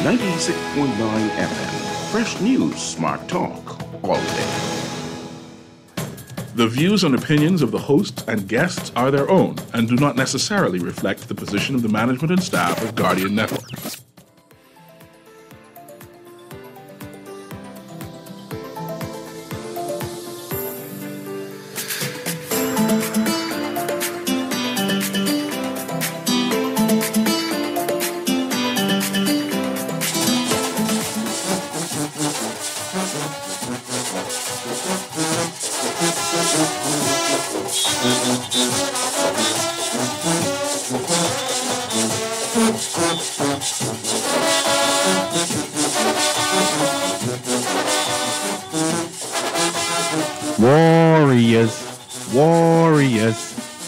96.9 FM. Fresh news, smart talk, all day. The views and opinions of the hosts and guests are their own and do not necessarily reflect the position of the management and staff of Guardian Network.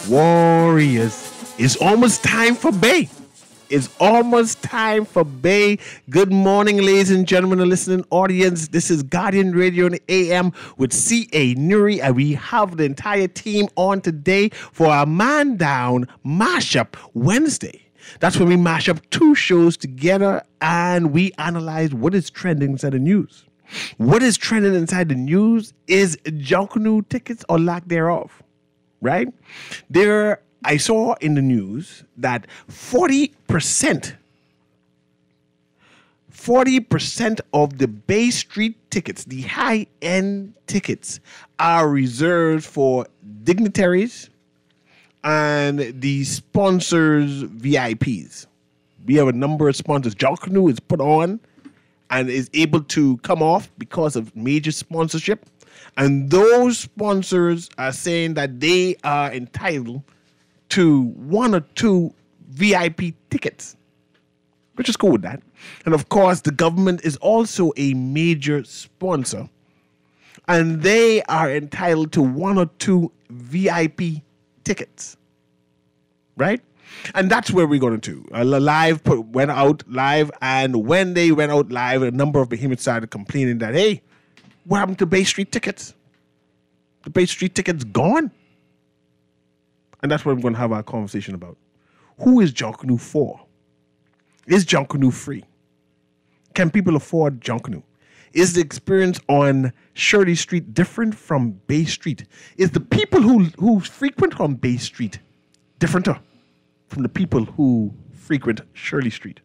Warriors. It's almost time for Bay. Good morning, ladies and gentlemen, the listening audience. This is Guardian Radio in the AM with CA Newry, and we have the entire team on today for our Man Down Mashup Wednesday. That's when we mash up two shows together and we analyze what is trending inside the news. What is trending inside the news is Junkanoo tickets or lack thereof, right? I saw in the news that 40% of the Bay Street tickets, the high-end tickets, are reserved for dignitaries and the sponsors, VIPs. We have a number of sponsors. Junkanoo is put on and is able to come off because of major sponsorship. And those sponsors are saying that they are entitled to one or two VIP tickets, which is cool with that. And of course, the government is also a major sponsor, and they are entitled to one or two VIP tickets, right? And that's where we're going to. Went out live, and when they went out live, a number of behemoths started complaining that, hey, what happened to Bay Street tickets? The Bay Street tickets gone. And that's what we're going to have our conversation about. Who is Junkanoo for? Is Junkanoo free? Can people afford Junkanoo? Is the experience on Shirley Street different from Bay Street? Is the people who frequent on Bay Street different from the people who frequent Shirley Street?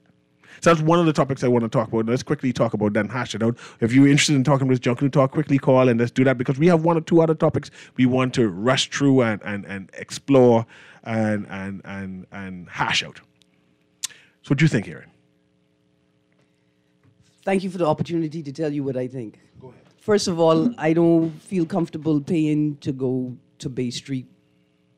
So that's one of the topics I want to talk about. Let's quickly talk about that and hash it out. If you're interested in talking about this Junkanoo talk, quickly call and let's do that, because we have one or two other topics we want to rush through and explore and hash out. So what do you think, Aaron? Thank you for the opportunity to tell you what I think. Go ahead. First of all, I don't feel comfortable paying to go to Bay Street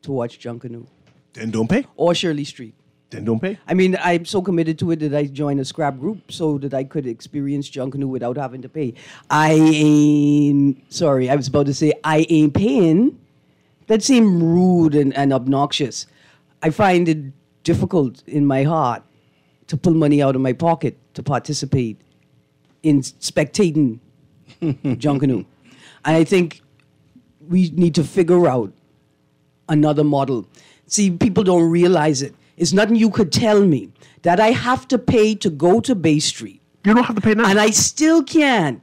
to watch Junkanoo. Then don't pay. Or Shirley Street. Then don't pay. I mean, I'm so committed to it that I joined a scrap group so that I could experience Junkanoo without having to pay. I ain't paying. That seemed rude and obnoxious. I find it difficult in my heart to pull money out of my pocket to participate in spectating Junkanoo. And I think we need to figure out another model. See, people don't realize it. It's nothing you could tell me that I have to pay to go to Bay Street. You don't have to pay now. And I still can't.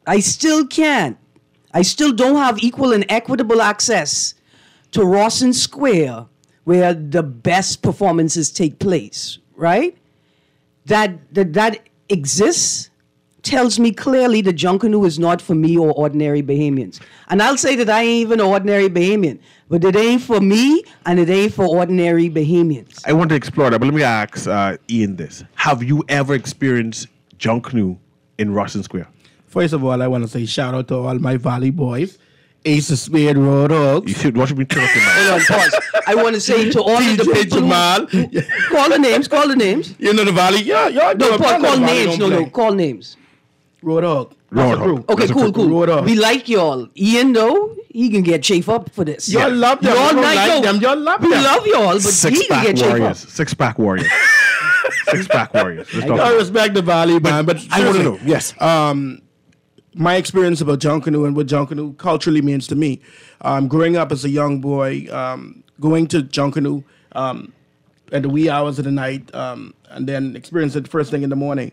I still don't have equal and equitable access to Rawson Square, where the best performances take place, right? That exists tells me clearly that Junkanoo is not for me or ordinary Bahamians. And I'll say that I ain't even an ordinary Bahamian, but it ain't for me and it ain't for ordinary Bahamians. I want to explore that, but let me ask Ian this. Have you ever experienced Junkanoo in Rawson Square? First of all, I want to say shout out to all my Valley boys. Ace of Spade, Road Hogs. You should watch me talking about. Hold on, pause. I want to say to all of the people Jamal. Call the names. You know the Valley? Yeah. No, call names. No, call names. Road Hog. Okay, cool. Road Hog. We like y'all. Ian, though, he can get chafe up for this. Y'all love them. Y'all don't like them. Y'all love them. We love y'all, but he can get chafe up. Six-pack warriors. Six-pack warriors. I respect the Valley, man, but I want to know. Yes. My experience about Junkanoo and what Junkanoo culturally means to me. Growing up as a young boy, going to Junkanoo at the wee hours of the night, and then experiencing it first thing in the morning.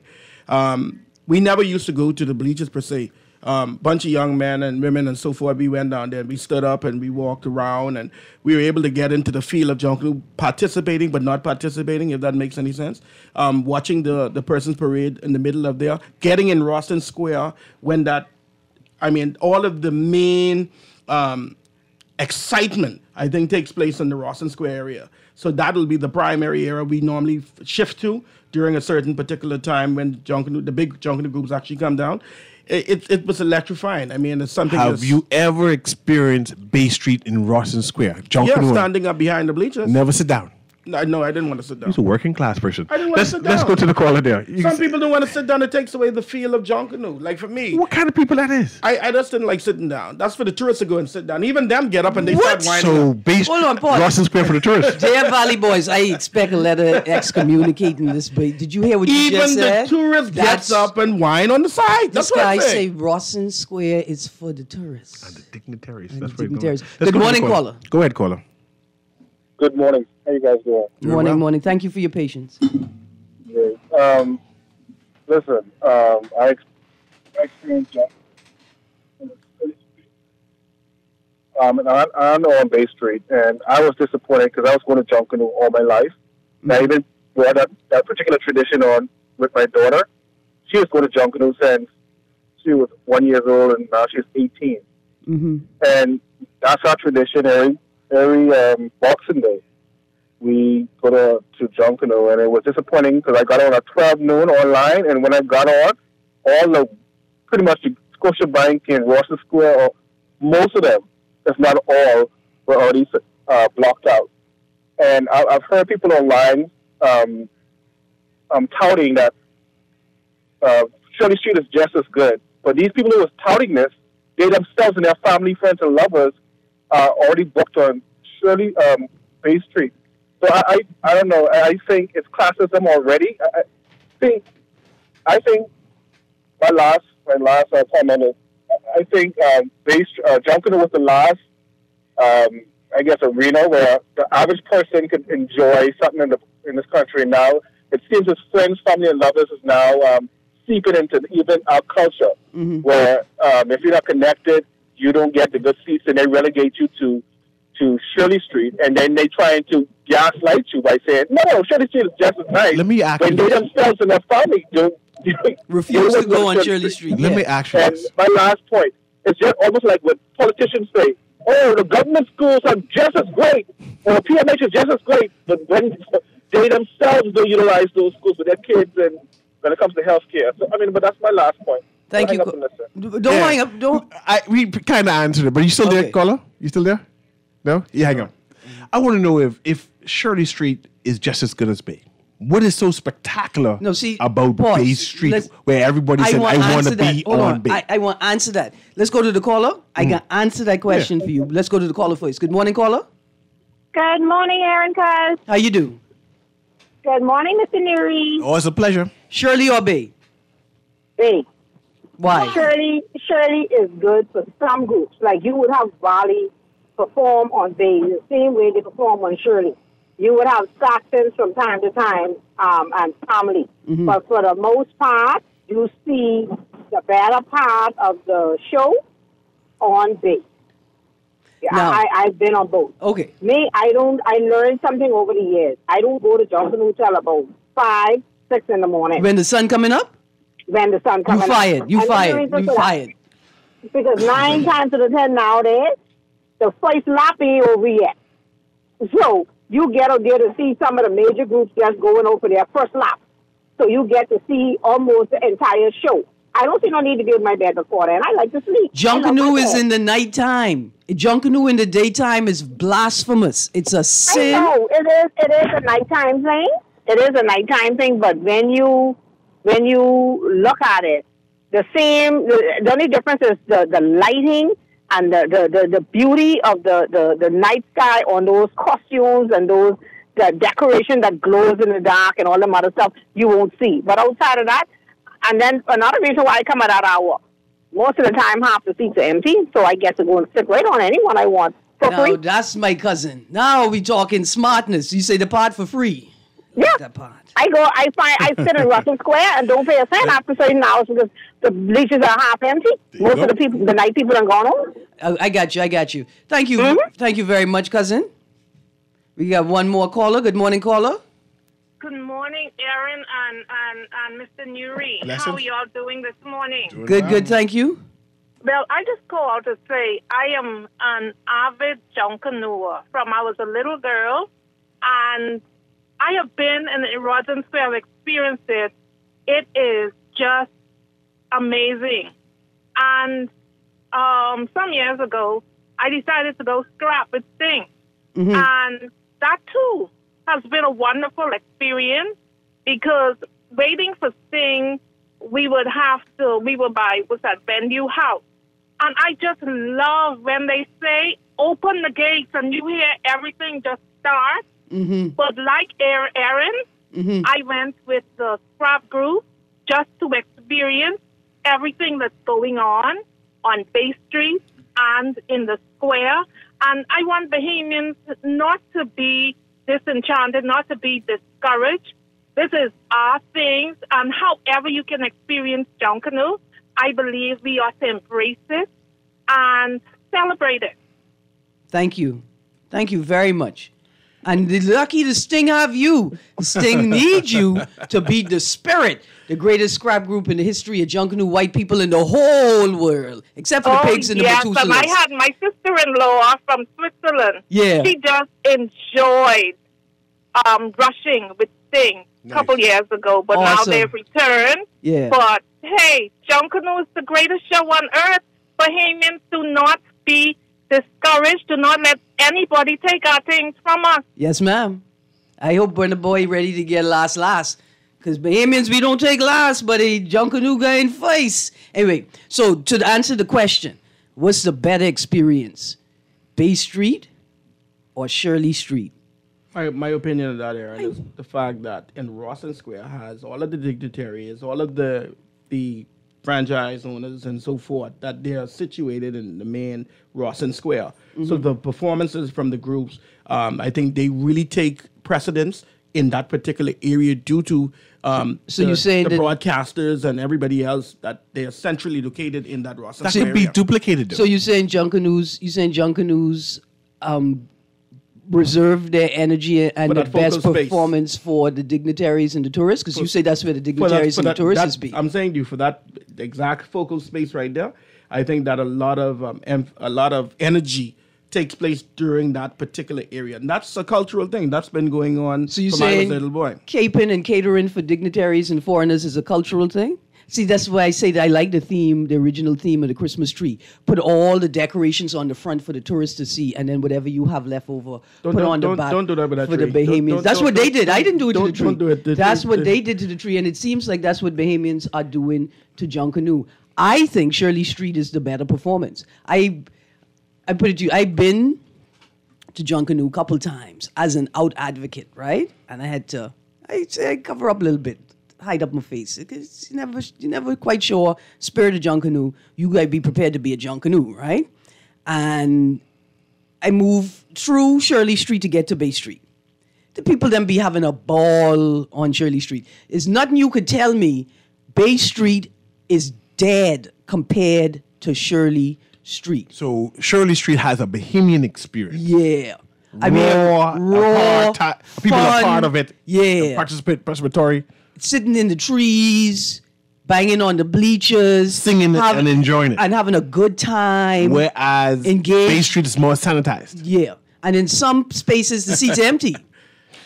We never used to go to the bleachers per se. Bunch of young men and women and so forth, we went down there and we stood up and we walked around and we were able to get into the feel of Junkanoo, participating but not participating, if that makes any sense. Watching the person's parade in the middle of there, getting in Roston Square when all of the main excitement, I think, takes place in the Roston Square area. So that'll be the primary area we normally shift to during a certain particular time when the big Junkanoo groups actually come down. It was electrifying. I mean, it's something. Have you ever experienced Bay Street in Roston Square? Yeah, standing up behind the bleachers. Never sit down. No, I didn't want to sit down. He's a working class person. I didn't want to sit down. Let's go to the caller there. Some people don't want to sit down. It takes away the feel of Junkanoo. Like for me. What kind of people that is? I just didn't like sitting down. That's for the tourists to go and sit down. Even them get up and they start whining. So, Hold on, pause. Roston Square for the tourists. Dear Valley Boys, I expect a letter excommunicating this. Did you hear what you just said? Even the tourist gets up and whine on the side. That's This what I guy say. say Roston Square is for the tourists. And the dignitaries. And That's the where you're dignitaries. going. Let's Good go to morning, the caller. Go ahead, caller. Good morning. How you guys doing? Morning, well. morning. Thank you for your patience. Yeah. Listen, I experienced and I'm on Bay Street, and I was disappointed because I was going to Junkanoo all my life. And I even brought that particular tradition on with my daughter. She was going to Junkanoo since she was 1 year old, and now she's 18. Mm-hmm. And that's our tradition every Boxing Day. We go to Junkanoo, and it was disappointing because I got on at 12 noon online, and when I got on, pretty much the Scotiabank and Roston Square, or most of them, if not all, were already blocked out. And I've heard people online touting that Shirley Street is just as good. But these people who are touting this, they themselves and their family, friends, and lovers are already booked on Shirley Bay Street. So I don't know. I think it's classism already. I think my last comment is I think Junkanoo was the last arena where the average person could enjoy something in this country. Now it seems as friends, family, and lovers is now seeping into even our culture, where if you're not connected, you don't get the good seats, and they relegate you to Shirley Street, and then they trying to gaslight you by saying, no, Shirley Street is just as nice. Let me ask when you they themselves and their family refuse to go on Shirley Street. Let me ask you And this. my last point, it's just almost like what politicians say, oh, the government schools are just as great, or PMH is just as great, but when they themselves don't utilize those schools for their kids and when it comes to health care. So, but that's my last point. Thank you. Don't hang up. Don't. We kind of answered it, but you still there, Okay. caller? You still there? No? You hang on. I want to know if Shirley Street is just as good as Bay. What is so spectacular about pause. Bay Street where everybody said, I want to be Hold on Bay? I want to answer that. Let's go to the caller. I can answer that question for you. Let's go to the caller first. Good morning, caller. Good morning, Aaron Cuz. How you do? Good morning, Mr. Newry. Oh, it's a pleasure. Shirley or Bay? Bay. Why? Shirley is good for some groups. Like you would have Bali perform on Bay the same way they perform on Shirley. You would have Saxons from time to time and family. Mm-hmm. But for the most part, you see the better part of the show on Bay. Now, I've been on both. Okay. I learned something over the years. I don't go to Junkanoo till about 5, 6 in the morning. When the sun coming up? When the sun comes up. You fired. Because 9 times out of 10 nowadays, the first lap ain't over yet. So you get out there to see some of the major groups just going over their first lap. So you get to see almost the entire show. I don't see no need to be in my bed before then. I like to sleep. Junkanoo is in the nighttime. Junkanoo in the daytime is blasphemous. It's a sin. I know. It is a nighttime thing. It is a nighttime thing, but when you look at it, the only difference is the lighting and the beauty of the night sky on those costumes and the decoration that glows in the dark and all the other stuff you won't see. But outside of that, and then another reason why I come at that hour, most of the time half the seats are empty, so I get to go and sit right on anyone I want for free. No, that's my cousin. Now we talking smartness. You say the part for free. Yeah. That part. I sit in Russell Square and don't pay a cent after certain hours because the bleachers are half empty. Most of the night people are gone home. I got you. Thank you. Thank you very much, cousin. We got one more caller. Good morning, caller. Good morning, Aaron and Mr. Newry. Blessings. How are y'all doing this morning? Good, thank you. Well, I just call out to say I am an avid junkanooer from I was a little girl, and I have been in the Erosion Square. I've experienced it. It is just amazing. And some years ago, I decided to go scrap with Sting. And that, too, has been a wonderful experience because waiting for Sting, we would buy, Venue House. And I just love when they say, open the gates and you hear everything just start. But like Aaron, I went with the scrap group just to experience everything that's going on Bay Street and in the square. And I want Bahamians not to be disenchanted, not to be discouraged. This is our things, and however you can experience Junkanoo, I believe we ought to embrace it and celebrate it. Thank you. Thank you very much. And lucky the Sting have you. Sting needs you to be the spirit, the greatest scrap group in the history of Junkanoo white people in the whole world, except for the pigs and the yes, Methuselahs. and I had my sister-in-law from Switzerland. Yeah. She just enjoyed rushing with Sting a couple years ago, but now Awesome. they've returned. Yeah. But, hey, Junkanoo is the greatest show on earth. Bahamians, do not be discouraged. Do not let anybody take our things from us. Yes, ma'am. I hope Burna Boy ready to get last. Because Bahamians, we don't take last, but a Junkanoo guy in face. Anyway, so to answer the question, what's the better experience? Bay Street or Shirley Street? My opinion of that, Aaron, is the fact that in Rawson Square has all of the dignitaries, all of the franchise owners and so forth, that they are situated in the main Rawson Square. So the performances from the groups, I think they really take precedence in that particular area due to you're saying the that broadcasters and everybody else, that they are centrally located in that Rawson That Square could be area. duplicated, though. So you're saying Junkanoo's reserve their energy and For the that best focal space. performance for the dignitaries and the tourists? Because you say that's where the dignitaries and the tourists be. I'm saying to you, for that exact focal space right there, I think that a lot of energy takes place during that particular area, and that's a cultural thing that's been going on So you're from I was saying a little boy. caping and catering for dignitaries and foreigners is a cultural thing? See, that's why I say that I like the theme, the original theme of the Christmas tree. Put all the decorations on the front for the tourists to see, and then whatever you have left over, put on the back don't do that with that for the tree. Bahamians. That's what they did. I didn't do it to the tree. Don't do it. That's what they did to the tree, and it seems like that's what Bahamians are doing to Junkanoo. I think Shirley Street is the better performance. I put it to you, I've been to Junkanoo a couple times as an out advocate, right? And I had to, I cover up a little bit, hide up my face, because you're never quite sure. Spirit of Junkanoo, you gotta be prepared to be a Junkanoo, right? And I move through Shirley Street to get to Bay Street. The people then be having a ball on Shirley Street. There's nothing you could tell me Bay Street is dead compared to Shirley Street. So Shirley Street has a Bahamian experience. Yeah. Raw, people are fun, part of it. Yeah. Participatory. Sitting in the trees, banging on the bleachers. Singing it and enjoying it. And having a good time. Whereas Engaged. Bay Street is more sanitized. Yeah. And in some spaces, the seats are empty.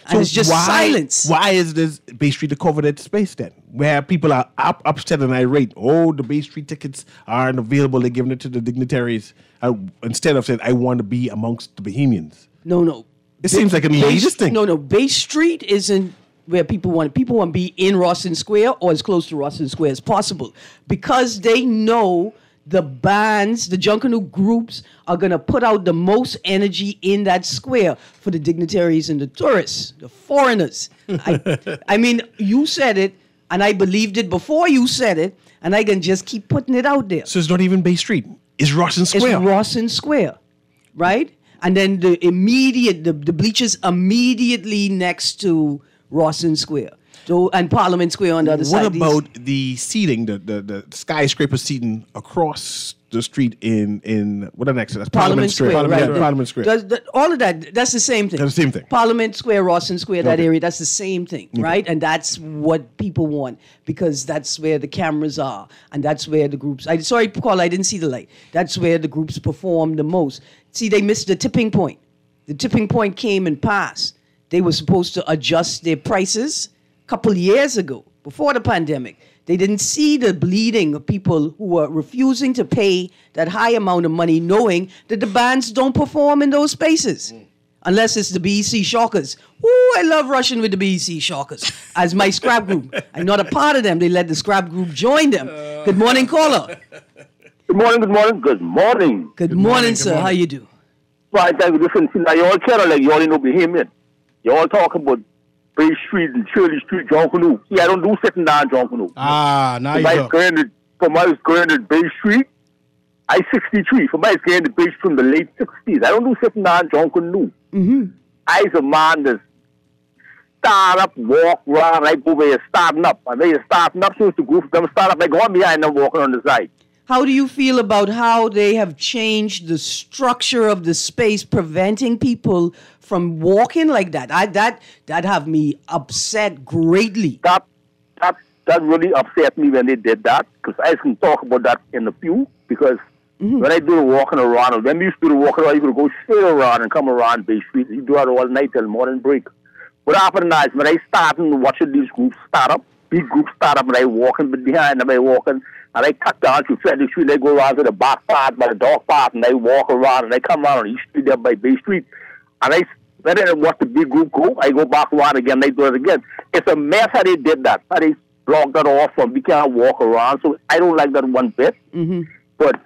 And it's just silence. Why is this Bay Street the coveted space then? Where people are upset and irate. Oh, the Bay Street tickets aren't available. They're giving it to the dignitaries. Instead of saying, I want to be amongst the Bahamians. No. It seems like an elitist thing. No. Bay Street isn't where people want to be in Rawson Square or as close to Rawson Square as possible. Because they know the bands, the Junkanoo groups are going to put out the most energy in that square for the dignitaries and the tourists, the foreigners. I mean, you said it, and I believed it before you said it, and I can just keep putting it out there. So it's not even Bay Street. It's Rawson Square. It's Rawson Square, right? And then the bleachers immediately next to Rawson Square. So, and Parliament Square on the other What side. about the seating, the skyscraper seating across the street in what the next? That's Parliament Square, right? Yeah, Parliament Square. All of that, that's the same thing. That's the same thing. Parliament Square, Rawson Square, that Okay. area, that's the same thing, right? And that's what people want because that's where the cameras are and that's where the groups. Sorry, Paul, I didn't see the light. That's where the groups perform the most. See, they missed the tipping point. The tipping point came and passed. They were supposed to adjust their prices a couple years ago, before the pandemic. They didn't see the bleeding of people who were refusing to pay that high amount of money, knowing that the bands don't perform in those spaces. Unless it's the BEC Shockers. Ooh, I love rushing with the BEC Shockers as my scrap group. I'm not a part of them. They let the scrap group join them. Good morning, caller. Good morning, good morning, good morning. Good morning, sir. How you do? Right, thank you. Listen, see, now you all care like you all know Bahamian. You all talk about Bay Street and Shirley Street, John Canoe. See, I don't do sitting down John Canoe. Now you For go. my granted Bay Street, I 63. For my granted Bay Street from the late 60s. I don't do sitting down John Canoe. I's a man that start up, walk around, I go where starting up. And they starting up, so it's the group of them start up, I go on behind them walking on the side. How do you feel about how they have changed the structure of the space, preventing people from walking like that? That have me upset greatly. That really upset me when they did that, because I can talk about that in a few, because when I do the walking around, when we used to do the walking around, you could go straight around and come around Bay Street. You do that all night till morning break. What happened is, when I started watching these groups start up, big groups start up, and I walking behind them, and I cut down to Frederick Street, and I go around to the back part, by the dog part, and I walk around, and I come around on East Street there by Bay Street, and when I watch the big group go, I go back around again, and I do it again. It's a mess how they did that, how they blocked that off, and we can't walk around, so I don't like that one bit. But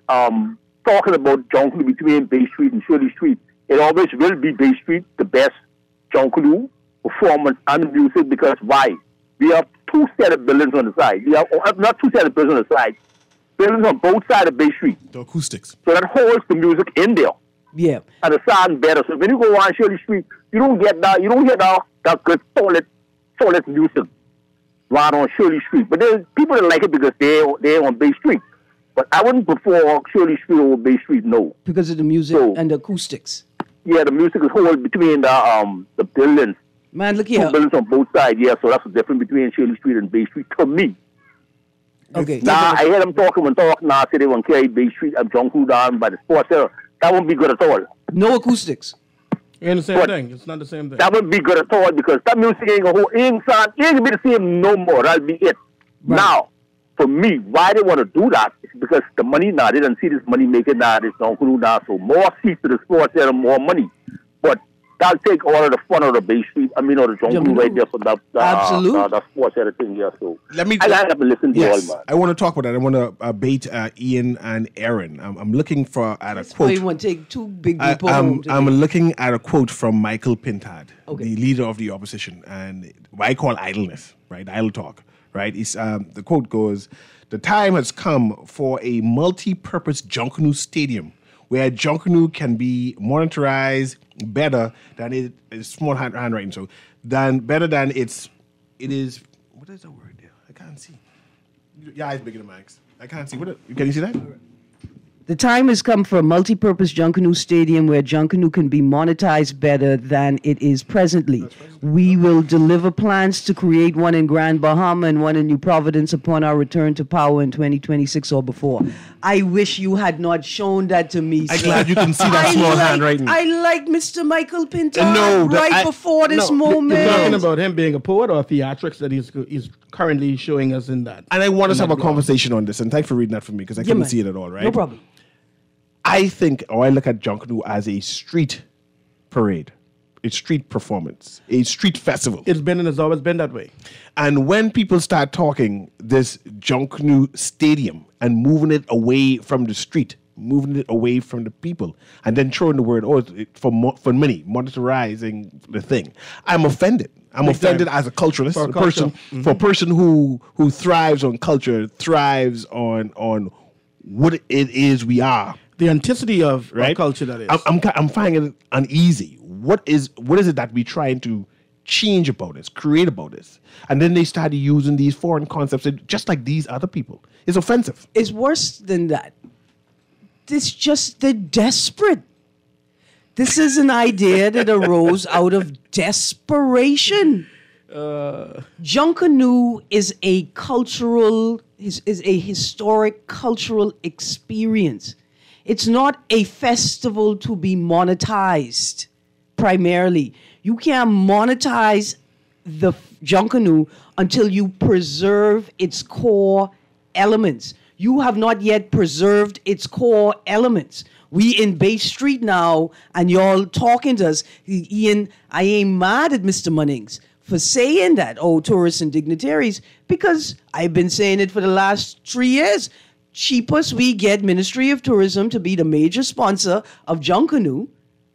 talking about jungle between Bay Street and Shirley Street, it always will be Bay Street, the best jungle performance and music, because why? We have two set of buildings on the side. We have not two set of buildings on the side. Buildings on both sides of Bay Street. The acoustics. So that holds the music in there. Yeah. And the sound better. So when you go on Shirley Street, you don't get that. You don't hear that good solid music right on Shirley Street. But there's people that like it because they're on Bay Street. But I wouldn't prefer Shirley Street over Bay Street. No. Because of the music and the acoustics. Yeah, the music is held between the buildings. Man, look Two here. buildings on both sides, yeah, so that's the difference between Shirley Street and Bay Street to me. Okay. Now, I hear them talking now, say they want to carry Bay Street and John Crew down by the sports center. That won't be good at all. No acoustics. Ain't the same But thing. It's not the same thing. that wouldn't be good at all, because that music ain't going to be the same no more. That'll be it. Right. Now, for me, why they want to do that is because the money now, they don't see this money making now, this John Crew now, so more seats to the sports center, more money. But that'll take all of the fun out of Bay Street. I mean, or the jungle right there for that sports center thing here. So I have to listen to all, man. I want to talk about that. I want to bait Ian and Aaron. I'm looking at a quote. You want to take two big people I'm home today. looking at a quote from Michael Pintard, Okay. the leader of the opposition, and what I call idleness, right? Idle talk, right? The quote goes, "The time has come for a multi-purpose Junkanoo stadium where Junkanoo can be monitorized better than it's small handwriting, so better than it is. What is the word there? I can't see. Your eyes bigger than mine. I can't see. Can you see that? The time has come for a multi-purpose Junkanoo stadium where Junkanoo can be monetized better than it is presently. We will deliver plans to create one in Grand Bahama and one in New Providence upon our return to power in 2026 or before." I wish you had not shown that to me, I'm sir. glad you can see that small handwriting. I like Mr. Michael Pinto No, before this moment. You're talking about him being a poet or theatrics that he's currently showing us in that. And I want us to have a conversation on this, and thanks for reading that for me, because I couldn't man. see it at all, right? No problem. I look at Junkanoo as a street parade, a street performance, a street festival. It's been and it's always been that way. And when people start talking this Junkanoo stadium and moving it away from the street, moving it away from the people, and then throwing the word, for money, monetizing the thing, I'm offended. I'm offended as a culturalist, for a person who thrives on culture, thrives on what it is we are. The authenticity of Right? culture, that is. I'm finding it uneasy. What is it that we're trying to change about this, create about this. And then they started using these foreign concepts just like these other people. It's offensive. It's worse than that. They're desperate. This is an idea that arose out of desperation. Junkanoo is a historic cultural experience. It's not a festival to be monetized primarily. You can't monetize the Junkanoo until you preserve its core elements. You have not yet preserved its core elements. We in Bay Street now, and y'all talking to us. Ian, I ain't mad at Mr. Munnings for saying that, tourists and dignitaries, because I've been saying it for the last 3 years. Cheapest we get Ministry of Tourism to be the major sponsor of Junkanoo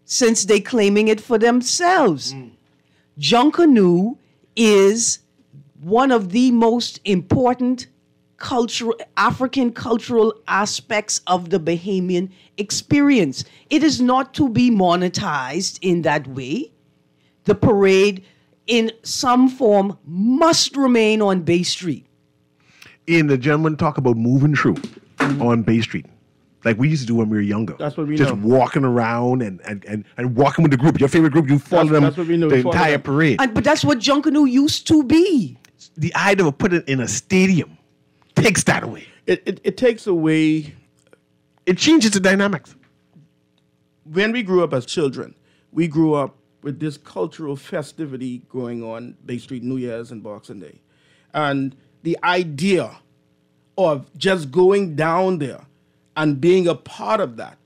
since they claiming it for themselves. Junkanoo is one of the most important African cultural aspects of the Bahamian experience. It is not to be monetized in that way. The parade, in some form, must remain on Bay Street. Ian, the gentleman talk about moving through on Bay Street. Like we used to do when we were younger. That's what we Just know. walking around and walking with the group. Your favorite group, you follow them That's what we know. the We follow entire them. parade. But that's what Junkanoo used to be. The idea of putting it in a stadium takes that away. It takes away. It changes the dynamics. When we grew up as children, we grew up with this cultural festivity going on Bay Street, New Year's and Boxing Day. And the idea of just going down there and being a part of that,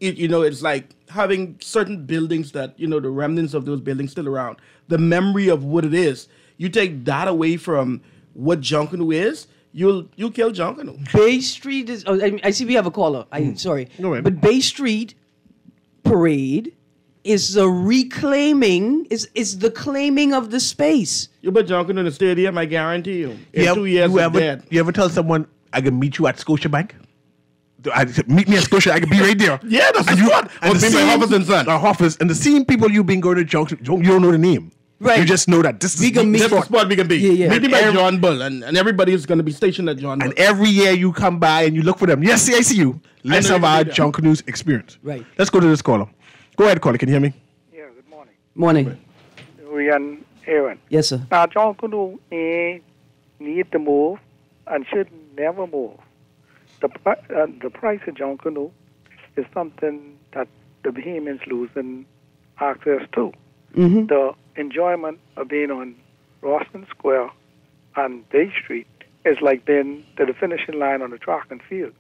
it's like having certain buildings that, the remnants of those buildings still around, the memory of what it is. You take that away from what Junkanoo is, you'll kill Junkanoo. Bay Street is. I see we have a caller. Sorry, Go ahead. but Bay Street parade is the reclaiming. Is the claiming of the space. You put Junkanoo in the stadium, I guarantee you. In 2 years, it's dead. You ever tell someone, I can meet you at Scotiabank? Meet me at Scotia, I can be right there. Yeah, that's and what. Or the be my same- office and son. Our office, and the same people you've been going to junction, you don't know the name. Right. You just know that this We is can meet- That's the spot we can be. Yeah. Meet me by Every- John Bull, and everybody is going to be stationed at John Bull. And every year you come by and you look for them. Yes, I see you. Let's know have you our do that. Junkanoo's experience. Right. Let's go to this caller. Go ahead, caller. Can you hear me? Yeah, good morning. Morning. We and Aaron. Yes, sir. Now, John Kudu need to move and should never move. The price of John Kudu is something that the Bahamians losing access to. Mm-hmm. The enjoyment of being on Rawson Square and Bay Street is like being to the finishing line on the track and field.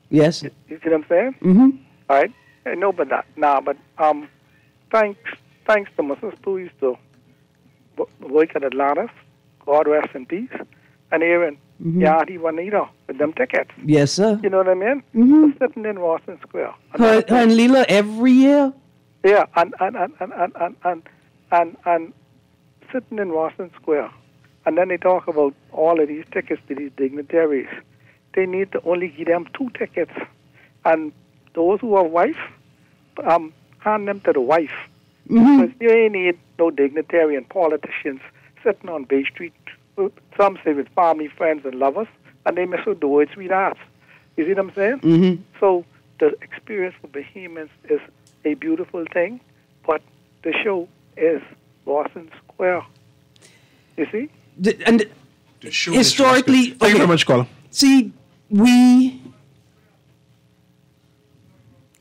Yes. You see what I'm saying? Mm-hmm. All right? I know about that. Now, but thanks to my sister who used to work at Atlantis, God rest in peace, and Aaron, Yadi Juanita with them tickets. Yes, sir. You know what I mean? Mhm. Sitting in Rawson Square. Her and Leela every year. Yeah, and sitting in Rawson Square. And then they talk about all of these tickets to these dignitaries. They need to only give them 2 tickets. And those who are wife, hand them to the wife. Mm-hmm. Because you ain't need no dignitary and politicians sitting on Bay Street. Some say with family, friends, and lovers, and they miss do it, sweethearts. You see what I'm saying? Mm-hmm. So the experience for Bahamians is a beautiful thing, but the show is Rawson Square. You see? And historically, Thank you very much, caller. see, we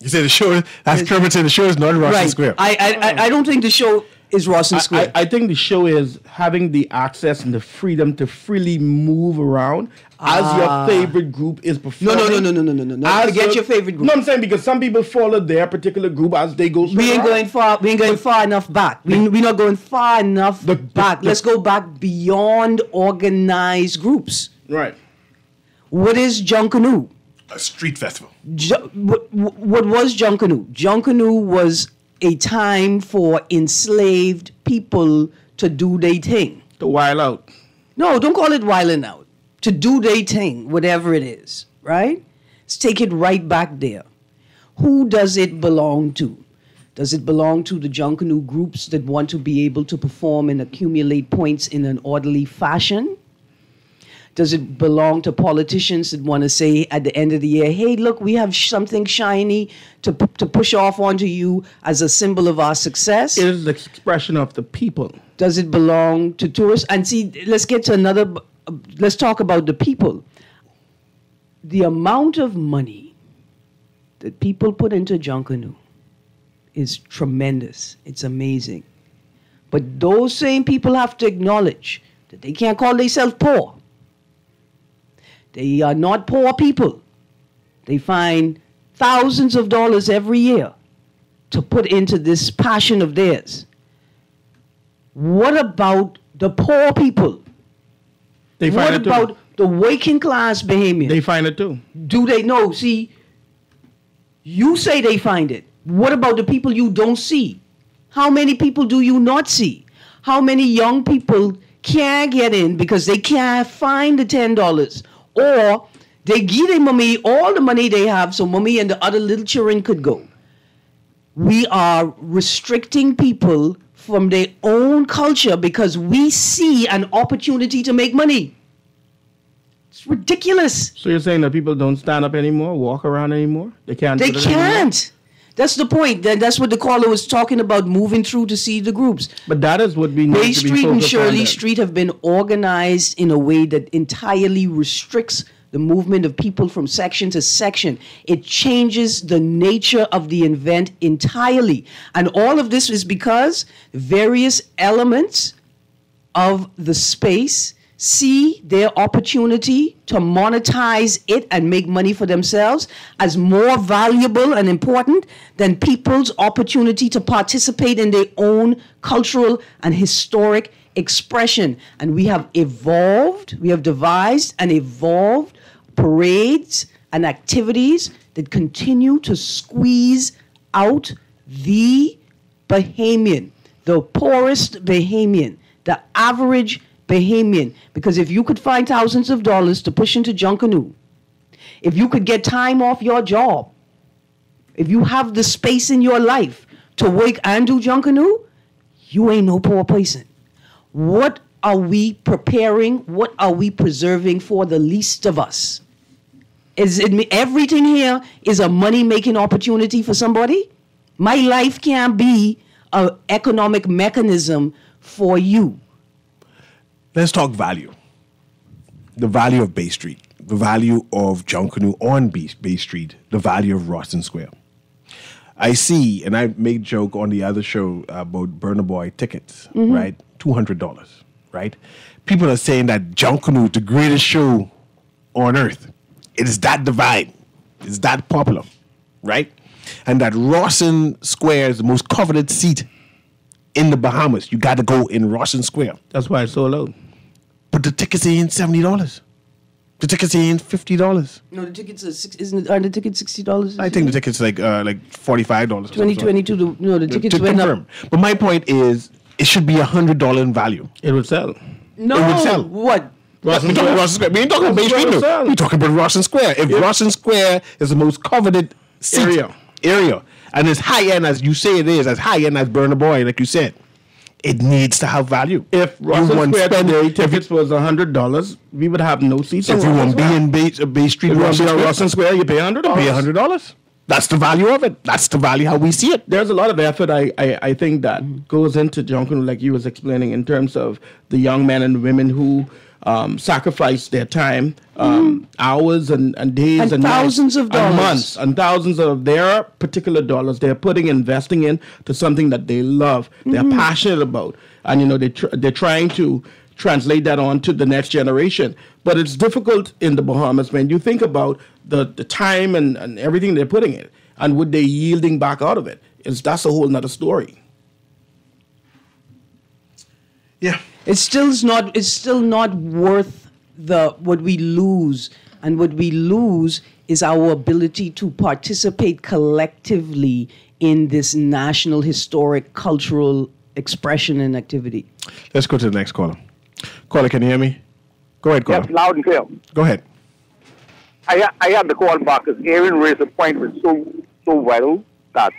You say the show, as Kermit said, the show is not Russian right. Square. I don't think the show is Rawson Square. I think the show is having the access and the freedom to freely move around as your favorite group is performing. No. As Forget your favorite group. No, I'm saying because some people follow their particular group as they go. We ain't going far. We ain't going far enough back. We're not going far enough back. Let's go back beyond organized groups. Right. What is Junkanoo? A street festival. What was Junkanoo? Junkanoo was a time for enslaved people to do their thing. To while out. No, don't call it wilding out. To do their thing, whatever it is, right? Let's take it right back there. Who does it belong to? Does it belong to the Junkanoo groups that want to be able to perform and accumulate points in an orderly fashion? Does it belong to politicians that want to say at the end of the year, hey, look, we have something shiny to push off onto you as a symbol of our success? It is the expression of the people. Does it belong to tourists? And see, let's get to another, let's talk about the people. The amount of money that people put into Junkanoo is tremendous. It's amazing. But those same people have to acknowledge that they can't call themselves poor. They are not poor people. They find thousands of dollars every year to put into this passion of theirs. What about the poor people? They find What it too. about the working class Bahamian? They find it too. Do they know? See, you say they find it. What about the people you don't see? How many people do you not see? How many young people can't get in because they can't find the $10? Or they give their mommy all the money they have so mommy and the other little children could go. We are restricting people from their own culture because we see an opportunity to make money. It's ridiculous. So you're saying that people don't stand up anymore, walk around anymore? They can't. They do it anymore? can't. That's the point. That's what the caller was talking about, moving through to see the groups. But that is what we need Bay to be Street and focused on Shirley then. Street have been organized in a way that entirely restricts the movement of people from section to section. It changes the nature of the event entirely. And all of this is because various elements of the space see their opportunity to monetize it and make money for themselves as more valuable and important than people's opportunity to participate in their own cultural and historic expression. And we have devised and evolved parades and activities that continue to squeeze out the Bahamian, the poorest Bahamian, the average Bahamian. Because if you could find thousands of dollars to push into Junkanoo, if you could get time off your job, if you have the space in your life to work and do Junkanoo, you ain't no poor person. What are we preparing? What are we preserving for the least of us? Everything here is a money-making opportunity for somebody? My life can't be an economic mechanism for you. Let's talk value. The value of Bay Street, the value of Junkanoo on Bay Street, the value of Rawson Square. I see, and I made joke on the other show about Burna Boy tickets, right? $200, right? People are saying that Junkanoo is the greatest show on earth. It is that divine. It's that popular, right? And that Rawson Square is the most coveted seat in the Bahamas. You got to go in Rawson Square. That's why it's so low. But the tickets ain't $70. The tickets ain't $50. No, the tickets are the tickets $60? I think the tickets like $45. 2022. The tickets to went confirm. up. But my point is, it should be $100 in value. It would sell. No, It would sell. what? We talking about Rawson Square. We ain't talking about Bay Street. No. We talking about Rawson Square. If Rawson Square is the most coveted seat area, and as high end as you say it is, as high end as Burna Boy, like you said, it needs to have value. If Rawson Square today tickets was $100, we would have no seats. If you want to be in Bay Street, if you want to be on Rawson Square, you pay $100. Pay $100. That's the value of it. That's the value how we see it. There's a lot of effort, I think, that goes into Junkanoo, like you was explaining, in terms of the young men and women who sacrifice their time, hours and days and thousands nights of dollars. and months and thousands of their particular dollars they're investing in to something that they love, they're passionate about, and they're trying to translate that on to the next generation. But it's difficult in the Bahamas when you think about the time and everything they're putting in and what they're yielding back out of it. That's a whole nother story. Yeah. It's still not worth what we lose. And what we lose is our ability to participate collectively in this national, historic, cultural expression and activity. Let's go to the next caller. Caller, can you hear me? Go ahead, caller. Yes, loud and clear. Go ahead. I had to call back because Aaron raised a point which so vital that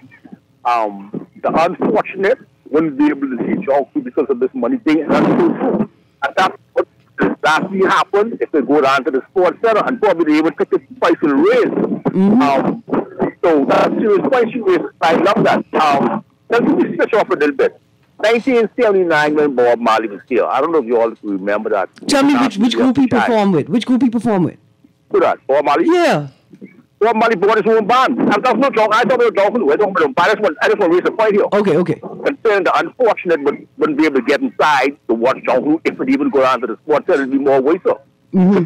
the unfortunate wouldn't be able to see Jonku because of this money thing. And that's so true. And that's what lastly happened if they go down to the sports center and probably they even take the price will raise. So that's a serious point you raised. I love that. Let me switch off a little bit. 1979 when Bob Marley was here. I don't know if you all remember that. Tell me which group he performed with. Which group he performed with? Who that? Bob Marley? Yeah. Bob Marley bought his own band. And that's not John. I don't know John. I don't know. I just want to raise a point here. Okay. Concerning the unfortunate wouldn't be able to get inside to watch John if it even go down to the sports center, it'd be more waster. You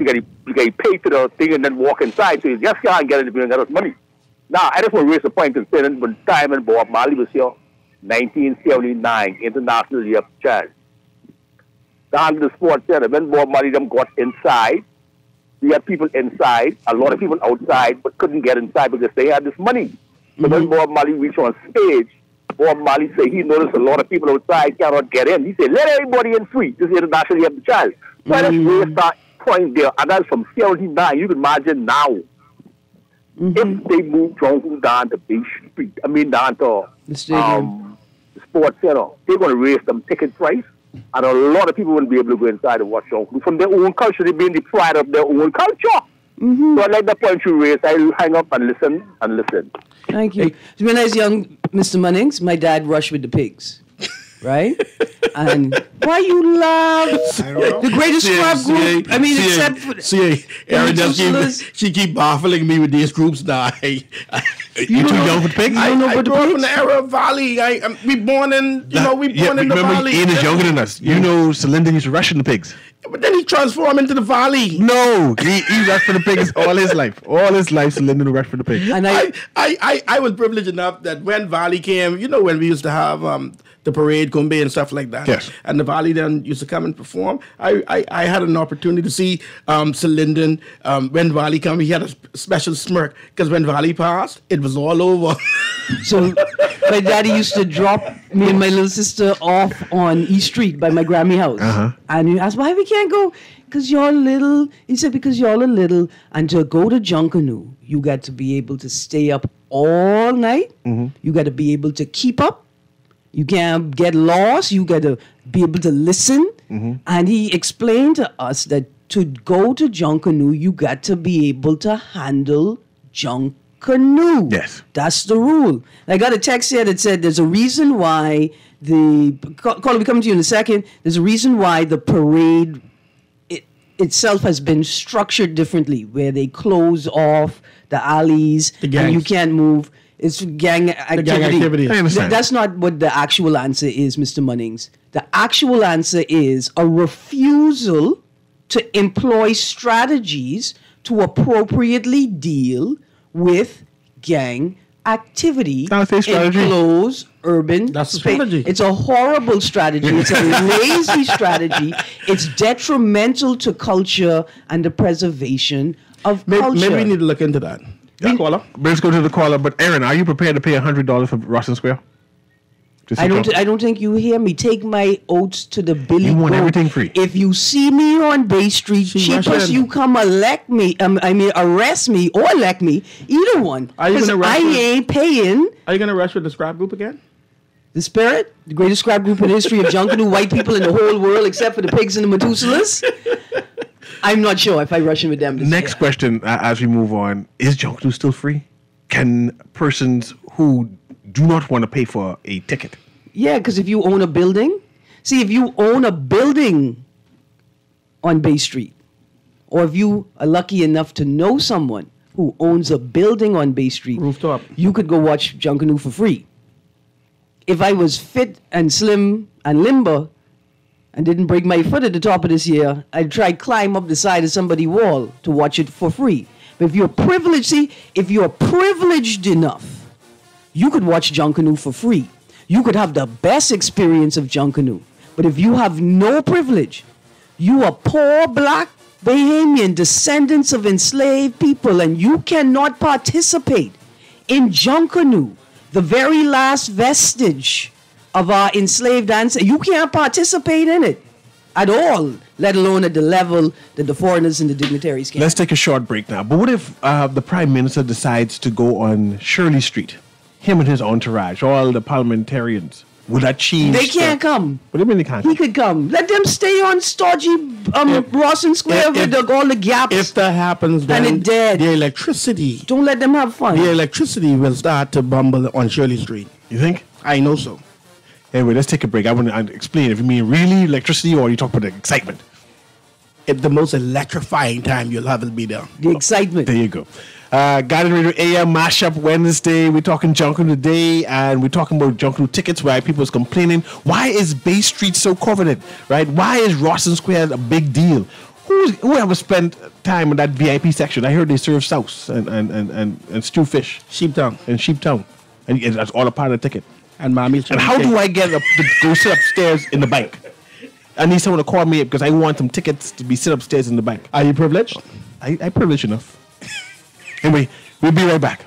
get paid for the thing and then walk inside. So you just can't get it if you don't get us money. Now, I just want to raise a point concerning when time when Bob Marley was here, 1979, International Year of Child. Down to the sports center, when Bob Marley them got inside, we had people inside, a lot of people outside, but couldn't get inside because they had this money. So when Bob Marley reached on stage, Bob Marley said he noticed a lot of people outside cannot get in. He said, let everybody in free. This is International Year of the Child. So I just raised that point there, and that's from 79. You can imagine now. If they move Jonku down to Bay Street, down to the sports center, they're going to raise them ticket price, and a lot of people wouldn't be able to go inside and watch Jonku. From their own culture, they're being deprived of their own culture. So I like the point you raised. I'll hang up and listen. Thank you. So when I was young, Mr. Munnings, my dad rushed with the pigs. Right? And why you laugh? The greatest rap group. Except for Erin she keep baffling me with these groups now. You too young for the pigs? I grew up in the era of Valley. We born in the Valley. Ian is younger than us. You know, Celinda used to rush in the pigs. But then he transformed into the Valley. No, he rushed for the pigs all his life. All his life, Celinda rushed for the pigs. And I was privileged enough that when Valley came, when we used to have the parade, Gumbe and stuff like that. Yes. And the Valley then used to come and perform. I had an opportunity to see Celinda when Valley came. He had a special smirk because when Valley passed, it was all over. So my daddy used to drop me and my little sister off on East Street by my Grammy house. And he asked, why we can't go? Because you're little. He said, because y'all are little. And to go to Junkanoo, you got to be able to stay up all night. You got to be able to keep up. You can't get lost. You got to be able to listen. And he explained to us that to go to Junkanoo, you got to be able to handle Junkanoo. Yes. That's the rule. I got a text here that said there's a reason why Carl, we come to you in a second. There's a reason why the parade itself has been structured differently, where they close off the alleys and you can't move. It's gang activity. I understand. That's not what the actual answer is, Mr. Munnings. The actual answer is a refusal to employ strategies to appropriately deal with gang activity in closed urban space. It's a horrible strategy. It's a lazy strategy. It's detrimental to culture and the preservation of culture. Maybe we need to look into that. Caller. Let's go to the caller. But Aaron, are you prepared to pay $100 for Russell Square? I don't think you hear me. Take my oats to the Billy You want Goat. everything free. If you see me on Bay Street, cheapest you come elect me. Arrest me or elect me. Either one. Because I ain't paying. Are you gonna rush with the scrap group again? The Spirit, the greatest scrap group in the history of Junkanoo white people in the whole world, except for the pigs and the Methuselahs. I'm not sure if I rush in with them. Next question, as we move on, is Junkanoo still free? Can persons who do not want to pay for a ticket? Yeah, because if you own a building, if you own a building on Bay Street, or if you are lucky enough to know someone who owns a building on Bay Street, rooftop, you could go watch Junkanoo for free. If I was fit and slim and limber and didn't break my foot at the top of this year, I'd try to climb up the side of somebody's wall to watch it for free. But if you're privileged, if you're privileged enough, you could watch Junkanoo for free. You could have the best experience of Junkanoo. But if you have no privilege, you are poor black Bahamian descendants of enslaved people, and you cannot participate in Junkanoo, the very last vestige of our enslaved ancestors. You can't participate in it at all, let alone at the level that the foreigners and the dignitaries can. Let's take a short break now. But what if the Prime Minister decides to go on Shirley Street him and his entourage, all the parliamentarians, would that change? They can't come. What do you mean they can't He come? could come. Let them stay on stodgy Rawson Square with all the gaps. If that happens, then it dead. the electricity, Don't let them have fun. the electricity will start to bumble on Shirley Street. You think? I know so. Anyway, let's take a break. I want to explain if you mean really electricity or you talk about the excitement. At the most electrifying time you'll have will be there. The excitement. There you go. Garden Radio AM Mashup Wednesday. We're talking Junkanoo today, and we're talking about Junkanoo tickets. Why people's complaining? Why is Bay Street so coveted? Right? Why is Rawson Square a big deal? Who ever spent time in that VIP section? I heard they serve souse and stew fish. Sheeptown. In Sheeptown, and that's all a part of the ticket. And mommy's And how do I get up to go sit upstairs in the bank? I need someone to call me up because I want some tickets to be sit upstairs in the bank. Are you privileged? I privileged enough. Anyway, we'll be right back.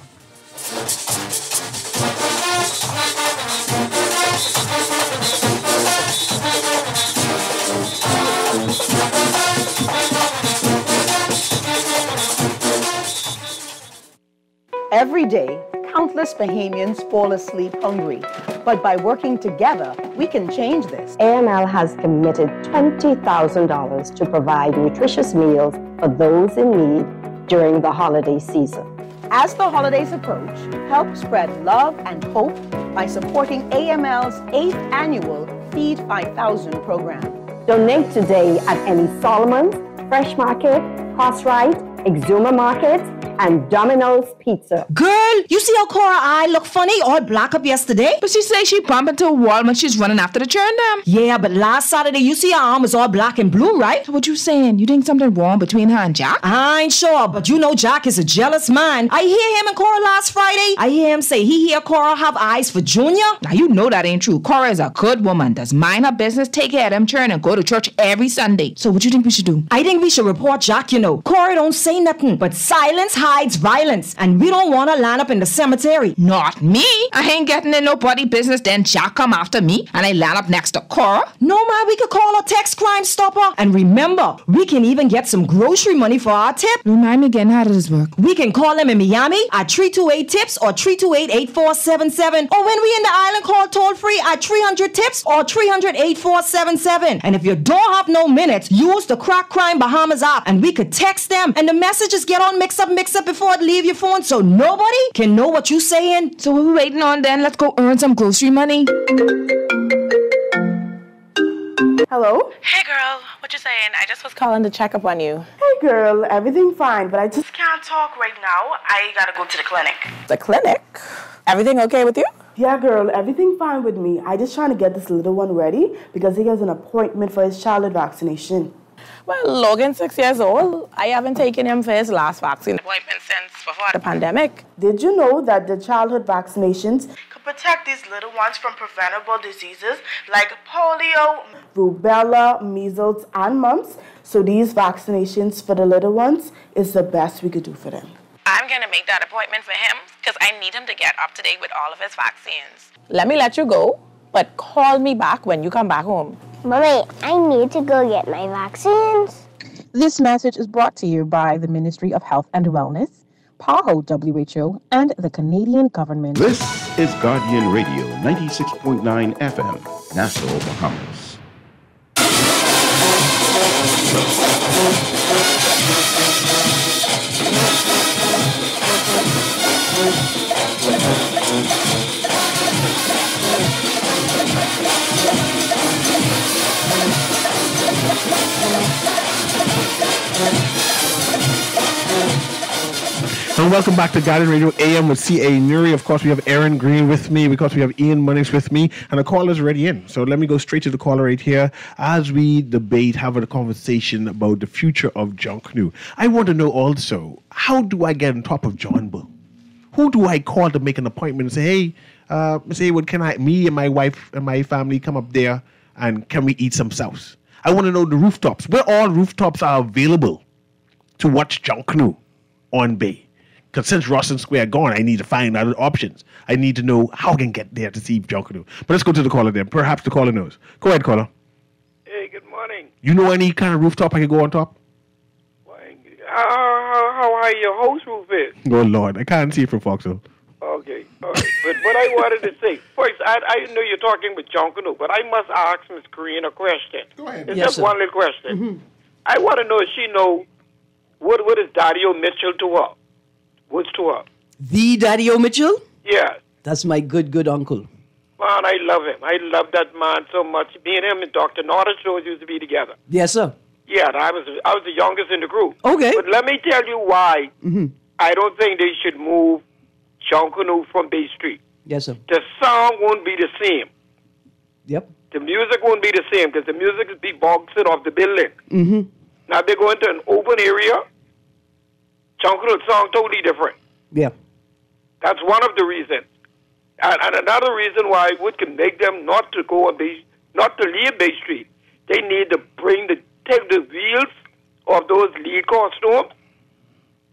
Every day, countless Bahamians fall asleep hungry. But by working together, we can change this. AML has committed $20,000 to provide nutritious meals for those in need during the holiday season. As the holidays approach, help spread love and hope by supporting AML's 8th annual Feed 5000 program. Donate today at any Solomon's, Fresh Market, Horse Ride, Exuma Market, and Domino's Pizza. Girl, you see how Cora eye look funny, all black up yesterday? But she say she bumped into a wall when she's running after the churn them. Yeah, but last Saturday you see her arm was all black and blue, right? So what you saying? You think something wrong between her and Jack? I ain't sure, but you know Jack is a jealous man. I hear him and Cora last Friday. I hear him say he hear Cora have eyes for Junior. Now you know that ain't true. Cora is a good woman, does mind her business, take care of them churn, and go to church every Sunday. So what you think we should do? I think we should report Jack, you know. Cora don't say nothing, but silence hides violence, and we don't want to line up in the cemetery. Not me. I ain't getting in nobody business, then Jack come after me, and I line up next to Cora. No, man, we could call a text Crime Stopper. And remember, we can even get some grocery money for our tip. Remind me again, how does this work? We can call them in Miami at 328-TIPS or 328-8477. Or when we in the island, call toll-free at 300-TIPS or 300-8477. And if you don't have no minutes, use the Crack Crime Bahamas app, and we could text them, and the messages get all mixed up before it leave your phone, so nobody can know what you saying. So what we waiting on then? Let's go earn some grocery money. Hello? Hey girl, what you saying? I just was calling to check up on you. Hey girl, everything fine, but I just can't talk right now. I gotta go to the clinic. The clinic? Everything okay with you? Yeah girl, everything fine with me. I just trying to get this little one ready because he has an appointment for his childhood vaccination. Well, Logan's 6 years old. I haven't taken him for his last vaccine appointment since before the pandemic. Did you know that the childhood vaccinations could protect these little ones from preventable diseases like polio, rubella, measles, and mumps? So these vaccinations for the little ones is the best we could do for them. I'm going to make that appointment for him because I need him to get up to date with all of his vaccines. Let me let you go, but call me back when you come back home. Mommy, I need to go get my vaccines. This message is brought to you by the Ministry of Health and Wellness, PAHO WHO, and the Canadian government. This is Guardian Radio, 96.9 FM, Nassau, Bahamas. And welcome back to Garden Radio AM with C.A. Newry. Of course, we have Aaron Green with me because we have Ian Munnings with me, and the caller's already in. So let me go straight to the caller right here as we debate, have a conversation about the future of Junkanoo. I want to know also, how do I get on top of John Bull? Who do I call to make an appointment and say, hey, Miss Haywood, can me and my wife and my family come up there and can we eat some sauce? I want to know the rooftops, where all rooftops are available to watch Junkanoo on Bay. Because since Rawson Square gone, I need to find other options. I need to know how I can get there to see Junkanoo. But let's go to the caller then. Perhaps the caller knows. Go ahead, caller. Hey, good morning. You know any kind of rooftop I can go on top? How high your house roof is? Oh, Lord. I can't see it from Foxhole. Okay. All right. But what I wanted to say, first, I know you're talking with John Canoe, but I must ask Miss Green a question. Go ahead. It's Yes, just sir. one little question. Mm-hmm. I want to know if she know what is Daddy-O Mitchell to her? What's to her? The Daddy-O Mitchell? Yeah. That's my good uncle. Man, I love him. I love that man so much. Me and him and Dr. Norris Rose used to be together. Yes, sir. Yeah, I was the youngest in the group. Okay. But let me tell you why I don't think they should move John Canoe from Bay Street. Yes, sir. The sound won't be the same. Yep. The music won't be the same because the music is be bouncing off the building. Mm-hmm. Now they go into an open area. John Canoe song totally different. Yeah. That's one of the reasons. And another reason why it can make them not to go on not to leave Bay Street. They need to take the wheels of those lead costumes,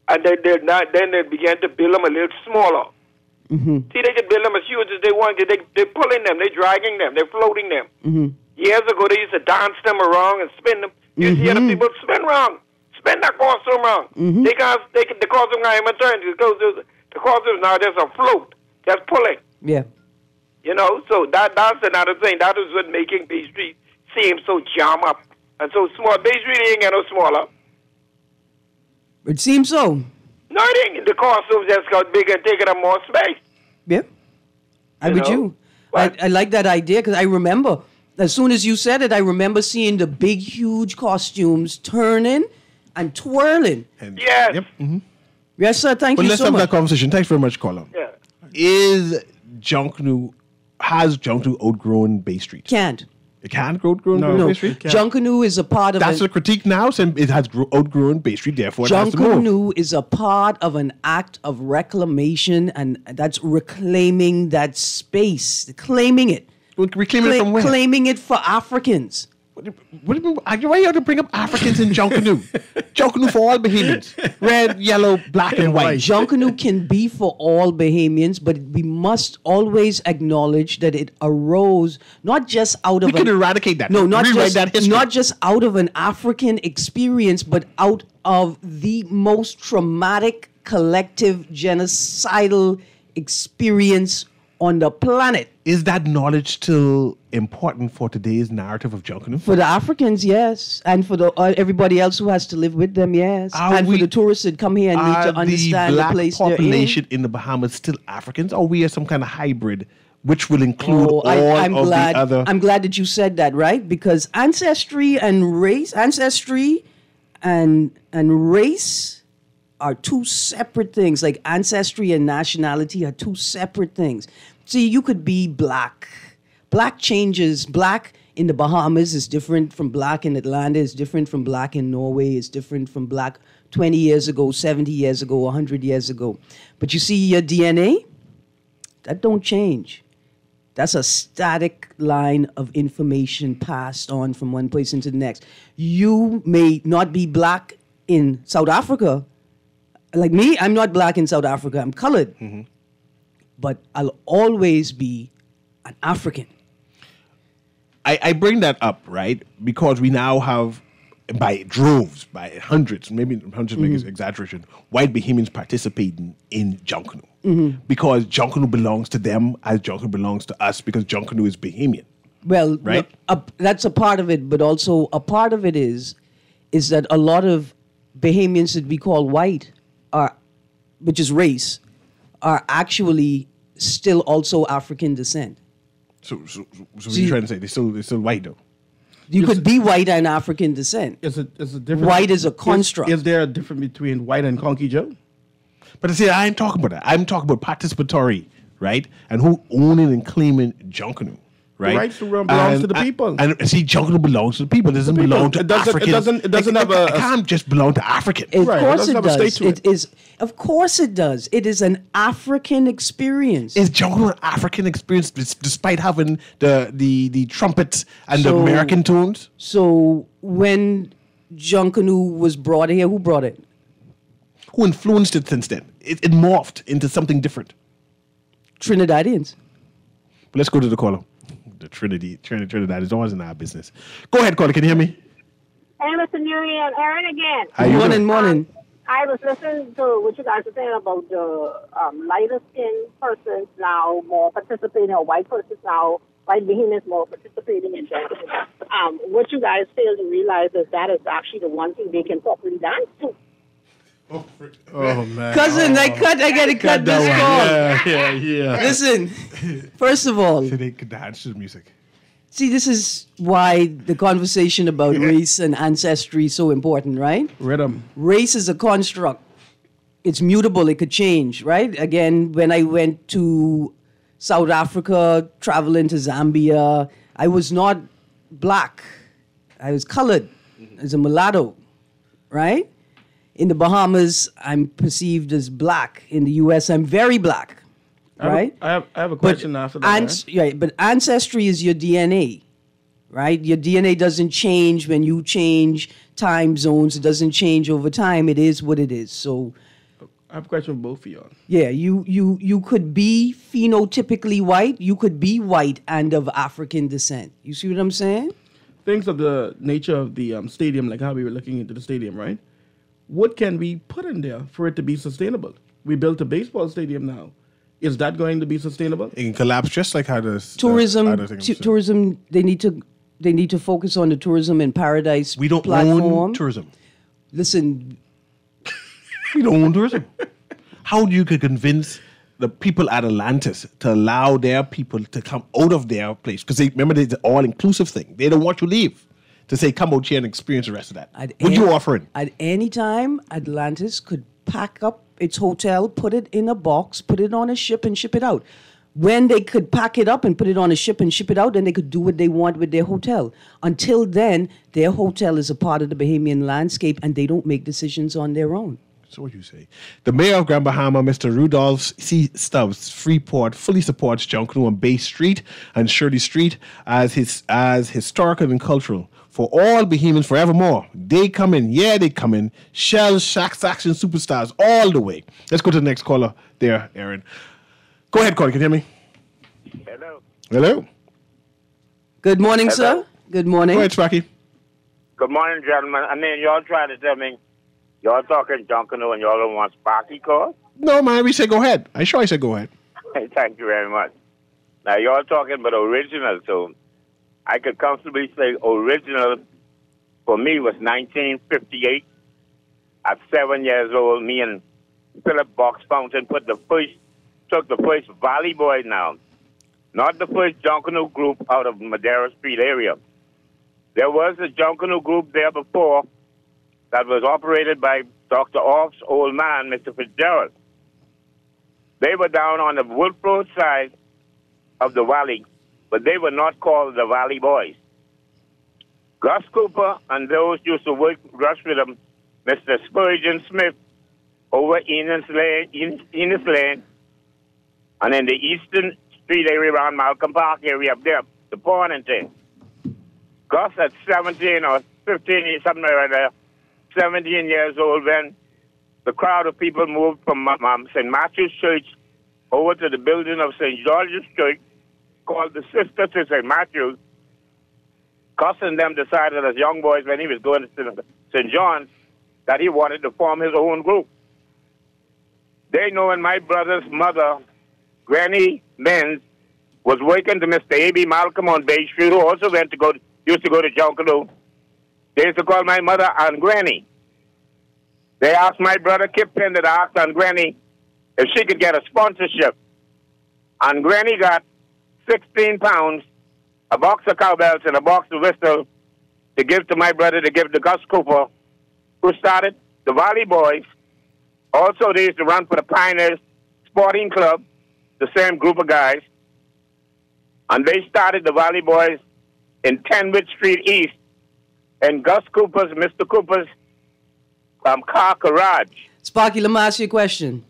and then they begin to build them a little smaller. Mm-hmm. See, they can build them as huge as they want. They're pulling them, they're dragging them, they're floating them. Mm-hmm. Years ago, they used to dance them around and spin them. You see other people spin that costume around. Mm-hmm. The costume can't even turn because the costume now there's a float that's pulling. Yeah. You know, so that's another thing. That is what making Bay Street seem so jam up and so small. Bay Street ain't get no smaller. It seems so. No, it ain't. The costumes just got bigger and taking up more space. Yeah. I'm with you. I like that idea because I remember, as soon as you said it, I remember seeing the big, huge costumes turning and twirling. Yes. Yep. Mm-hmm. Yes, sir. Thank But you let's so have much. that conversation. Thanks very much, Colin. Yeah. Has John Canoe outgrown Bay Street? Can't. It can't outgrow No. Bay Street? John Canoe is a part of That's the critique now, saying it has outgrown Bay Street, therefore it John has to move. Canoe is a part of an act of reclamation, and that's reclaiming that space, claiming it. Reclaiming it from where? Claiming it for Africans. What do you mean? Why you have to bring up Africans in John Canoe? John Canoe for all Bahamians. Red, yellow, black, and white. John Canoe can be for all Bahamians, but we must always acknowledge that it arose not just out of We can eradicate that. No, not Rewrite just that history. not just out of an African experience, but out of the most traumatic collective genocidal experience on the planet. Is that knowledge still important for today's narrative of John Canoe? For the Africans, yes, and for the everybody else who has to live with them, yes, and for the tourists that come here and need to understand the the black place they're in. population in the Bahamas still Africans, or we are some kind of hybrid, which will include all I'm of glad, the other? I'm glad that you said that, right? Because ancestry and race are two separate things. Like ancestry and nationality are two separate things. See, you could be black. Black changes. Black in the Bahamas is different from black in Atlanta, is different from black in Norway, is different from black 20 years ago, 70 years ago, 100 years ago. But you see your DNA, that don't change. That's a static line of information passed on from one place into the next. You may not be black in South Africa. Like me, I'm not black in South Africa. I'm colored. Mm-hmm. But I'll always be an African. I bring that up, right? Because we now have, by droves, by hundreds, maybe hundreds make an exaggeration, white Bahamians participating in John Canoe. Mm-hmm. Because John Canoe belongs to them as John Canoe belongs to us, because John Canoe is Bahamian. Well, right? That's a part of it, but also a part of it is that a lot of Bahamians that we call white, which is race, are actually still also African descent. So what are you trying to say? They're still white, though? You could be white and African descent. Is a difference? White is a construct. Is there a difference between white and Conky Joe? But see, I ain't talking about that. I'm talking about participatory, right? And who owning and claiming John Canoe, right? The rights to run belongs to the people. And see, John Canoe belongs to the people. It doesn't belong to African. It doesn't have a... It can't just belong to African. Of course it does. It is. Of course it does. It is an African experience. Is John Canoe an African experience despite having the trumpets and the American tones? So when John Canoe was brought here, who brought it? Who influenced it since then? It morphed into something different. Trinidadians. But let's go to the caller. The Trinidad is always in our business. Go ahead, caller. Can you hear me? Hey, Mr. Newry and Aaron again. How you doing? Morning. I was listening to what you guys were saying about the lighter skinned persons now more participating, or white persons now, white behemoths more participating in dance. What you guys fail to realize is that is actually the one thing they can properly dance to. Oh man, cousin, I gotta cut this call. Yeah. Listen, first of all, So they could dance to the music. see, this is why the conversation about race and ancestry is so important, right? Rhythm. Race is a construct. It's mutable. It could change, right? Again, when I went to South Africa, traveling to Zambia, I was not black. I was colored as a mulatto, right? In the Bahamas, I'm perceived as black. In the U.S., I'm very black, right? I have a question after that. Right, but ancestry is your DNA, right? Your DNA doesn't change when you change time zones. It doesn't change over time. It is what it is. So, I have a question for both of y'all. yeah, you could be phenotypically white. You could be white and of African descent. You see what I'm saying? Things of the nature of the stadium, like how we were looking into the stadium, right? What can we put in there for it to be sustainable? We built a baseball stadium now. Is that going to be sustainable? It can collapse just like how this Tourism. They need to focus on the tourism and paradise. We don't platform. own tourism. Listen, We don't own tourism. How do you convince the people at Atlantis to allow their people to come out of their place? Because remember, it's an all-inclusive thing. They don't want you to leave. To say, come out here and experience the rest of that. What you offering? At any time, Atlantis could pack up its hotel, put it in a box, put it on a ship, and ship it out. When they could pack it up and put it on a ship and ship it out, then they could do what they want with their hotel. Until then, their hotel is a part of the Bahamian landscape, and they don't make decisions on their own. So what you say? The mayor of Grand Bahama, Mr. Rudolph C. Stubbs, Freeport, fully supports John Canoe on Bay Street and Shirley Street as historical and cultural. For all Bahamians forevermore. They come in. Yeah, they come in. Shell, Shaq, Action, superstars, all the way. Let's go to the next caller there, Aaron. Go ahead, caller. Can you hear me? Hello. Hello. Good morning, sir. Good morning. Go ahead, Sparky. Good morning, gentlemen. I mean, y'all trying to tell me y'all talking John Canoe and y'all don't want Sparky calls? No, man. We said go ahead. I said go ahead. Thank you very much. Now, y'all talking about original, so I could comfortably say original for me was 1958. At 7 years old, me and Philip Box Fountain took the first Valley Boy now. Not the first John Canoe group out of Madera Street area. There was a John Canoe group there before that was operated by Dr. Off's old man, Mr. Fitzgerald. They were down on the Wolf Road side of the valley, but they were not called the Valley Boys. Gus Cooper and those used to rush with them, Mr. Spurgeon Smith, over Enos Lane, and in the Eastern Street area around Malcolm Park area up there, the pawn and thing. Gus at 17 or 15, something like that, 17 years old when the crowd of people moved from St. Matthew's Church over to the building of St. George's Church, called the Sisters of St. Matthew's. Gus and them decided as young boys when he was going to St. John's that he wanted to form his own group. They know when my brother's mother, Granny Menz, was working to Mr. A.B. Malcolm on Bay Street, who also used to go to John Canoe. They used to call my mother Aunt Granny. They asked my brother Kip Pender to ask Aunt Granny if she could get a sponsorship. Aunt Granny got 16 pounds, a box of cowbells, and a box of whistle to give to my brother, to give to Gus Cooper, who started the Valley Boys. Also, they used to run for the Pioneers Sporting Club, the same group of guys. And they started the Valley Boys in 10 Street East, in Gus Cooper's, Mr. Cooper's car garage. Sparky, let me ask you a question.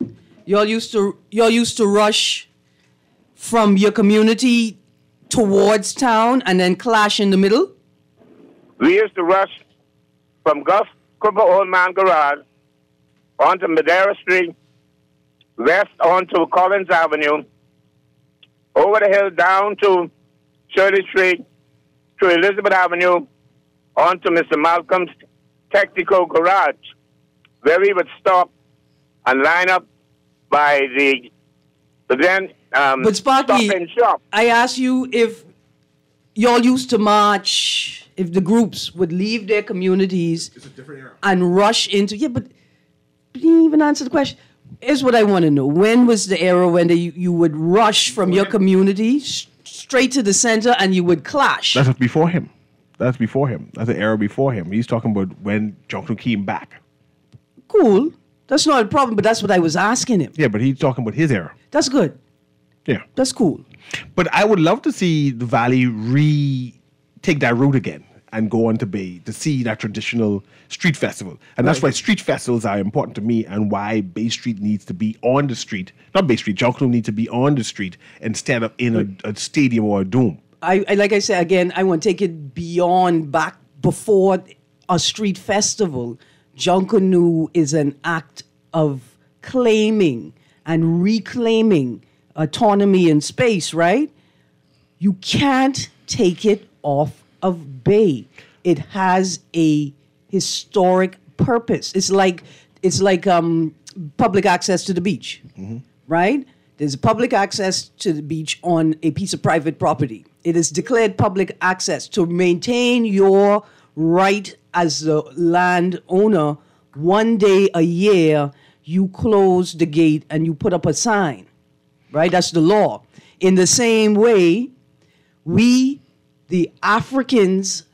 Y'all used to rush from your community towards town and then clash in the middle? We used to rush from Gus Cooper Old Man Garage onto Madera Street, west onto Collins Avenue, over the hill down to Shirley Street, to Elizabeth Avenue, onto Mr. Malcolm's Technical Garage. where we would stop and line up by the then but Sparky, stop and shop. I asked you if y'all used to march, if the groups would leave their communities and rush into, but you didn't even answer the question. Here's what I want to know. When was the era when you would rush from your community straight to the center and you would clash? That's before him. That's before him. That's the era before him. He's talking about when Jonathan came back. Cool. That's not a problem, but that's what I was asking him. Yeah, but he's talking about his era. That's good. Yeah. That's cool. But I would love to see the Valley take that route again and go on to Bay to see that traditional street festival. And that's why street festivals are important to me and why Bay Street needs to be on the street. Not Bay Street, Junkanoo needs to be on the street instead of in a stadium or a dome. I like I said, again, I want to take it beyond back before a street festival. Junkanoo is an act of claiming and reclaiming autonomy in space, right? You can't take it off of Bay. It has a historic purpose. It's like public access to the beach, right? There's public access to the beach on a piece of private property. It is declared public access to maintain your right as the landowner. One day a year, you close the gate and you put up a sign, right? That's the law. In the same way, we, the Africans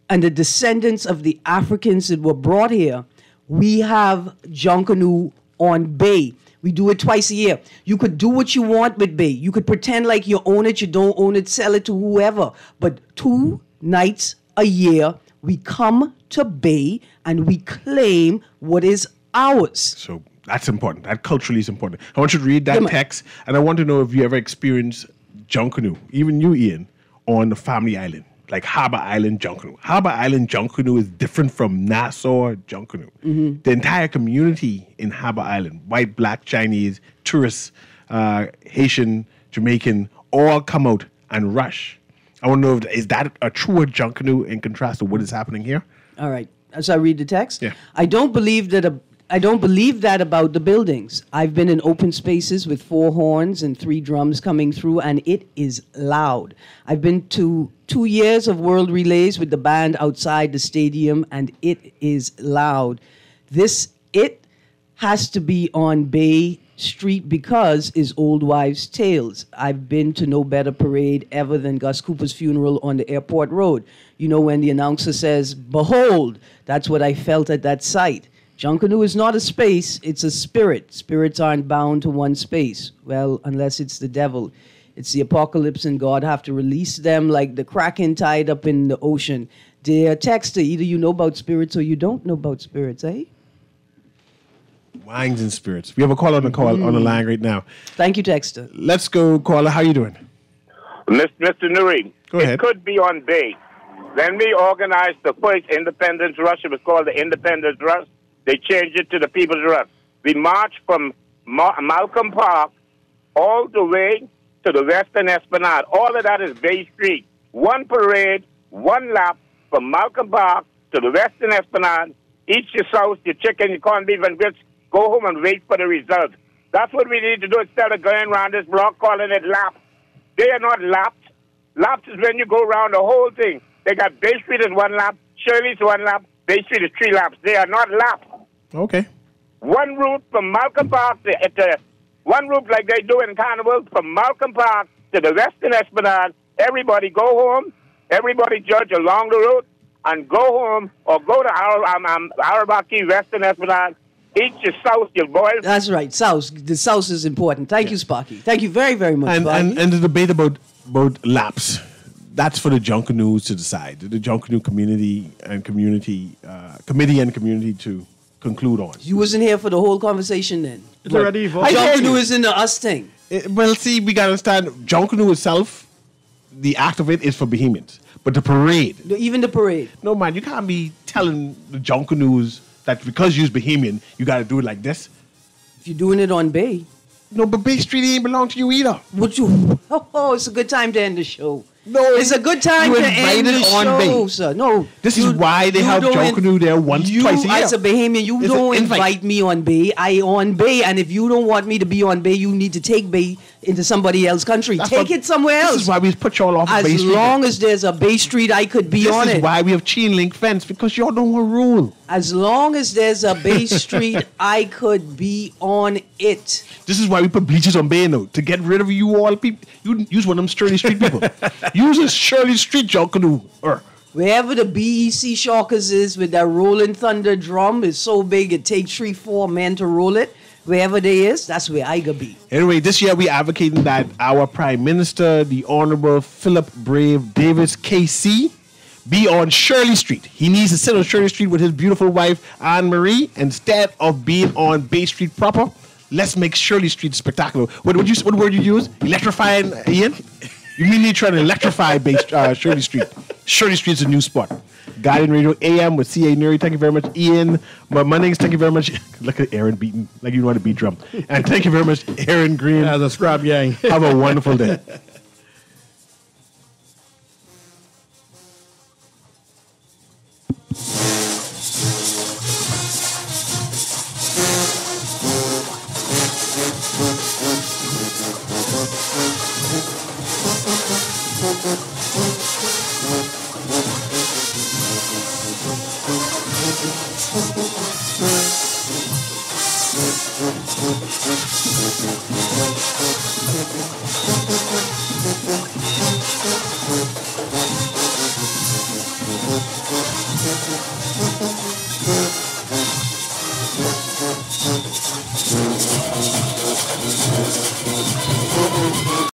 and the descendants of the Africans that were brought here, we have Junkanoo on Bay. We do it twice a year. You could do what you want with Bay. You could pretend like you own it, you don't own it, sell it to whoever. But 2 nights a year, we come to Bay and we claim what is ours. So that's important. That culturally is important. I want you to read that text, and I want to know if you ever experienced Junkanoo, even you, Ian, on the Family Island, like Harbour Island Junkanoo. Harbour Island Junkanoo is different from Nassau Junkanoo. The entire community in Harbour Island, white, black, Chinese, tourists, Haitian, Jamaican, all come out and rush. I want to know, is that a truer Junkanoo in contrast to what is happening here? All right. As I read the text, yeah. I don't believe that about the buildings. I've been in open spaces with 4 horns and 3 drums coming through, and it is loud. I've been to 2 years of World Relays with the band outside the stadium, and it is loud. It has to be on Bay Street because is Old Wives' Tales. I've been to no better parade ever than Gus Cooper's funeral on the airport road. You know, when the announcer says, "Behold," that's what I felt at that site. Junkanoo is not a space, it's a spirit. Spirits aren't bound to one space. Well, unless it's the devil. It's the apocalypse and God have to release them like the kraken tied up in the ocean. Dear texter, either you know about spirits or you don't know about spirits, eh? Wines and spirits. We have a caller on the line right now. Thank you, texter. Let's go, caller. How you doing? Mr. Newry, go ahead. It could be on Bay. When we organized the first Independence Rush, it was called the Independence Rush. They changed it to the People's Rush. We marched from Malcolm Park all the way to the Western Esplanade. All of that is Bay Street. One parade, one lap from Malcolm Park to the Western Esplanade. Eat your sauce, your chicken, your corned beef and grits. Go home and wait for the result. That's what we need to do instead of going around this block calling it laps. They are not laps. Laps is when you go around the whole thing. They got Bay Street is 1 lap, Shirley's 1 lap, Bay Street is 3 laps. They are not laps. Okay. One route from Malcolm Park to one route like they do in Carnival from Malcolm Park to the Western Esplanade. Everybody go home. Everybody judge along the route and go home or go to Arabaki Western Esplanade. Eat your sauce, your boys. That's right, sauce. The sauce is important. Thank you, Sparky. Thank you very, very much, Sparky. And the debate about laps, that's for the Junkanoos to decide. The Junkanoo community and community to conclude on. You wasn't here for the whole conversation then. It's already evolved. Junkanoo is in the us thing. Well, see, we got to understand, Junkanoo itself, the act of it is for Bahamians. But the parade. Even the parade. No, man, you can't be telling the Junkanoos that because you're Bahamian, you got to do it like this. If you're doing it on Bay. No, but Bay Street ain't belong to you either. Oh, it's a good time to end the show. No, it's a good time you to end the invited on show, Bay. sir. No, This is why they have John Canoe there twice a year. As a Bahamian, you It's don't an invite. invite me on Bay. I on Bay, and if you don't want me to be on Bay, you need to take Bay into somebody else's country. Take it somewhere else. This is why we put y'all off of Bay As Street. long as there's a Bay Street, I could be on it. This is why we have chain link fence, because y'all don't want rule. As long as there's a Bay Street, I could be on it. This is why we put bleachers on Bay now, to get rid of you all people. You use one of them Shirley Street people. Use a Shirley Street John Canoe. Wherever the BEC Shockers is with that rolling thunder drum is so big it takes 3-4 men to roll it. Wherever they is, that's where I could be. Anyway, this year we advocating that our Prime Minister, the Honorable Philip Brave Davis KC, be on Shirley Street. He needs to sit on Shirley Street with his beautiful wife, Anne-Marie, instead of being on Bay Street proper. Let's make Shirley Street spectacular. What word you use? Electrifying, Ian? You mean you're trying to electrify Shirley Street? Shirley Street's a new spot. Guardian Radio AM with C.A. Newry. Thank you very much, Ian. Munnings, thank you very much. Look at Aaron beating like you want to beat drum. And thank you very much, Aaron Green. As a scrap gang. Have a wonderful day.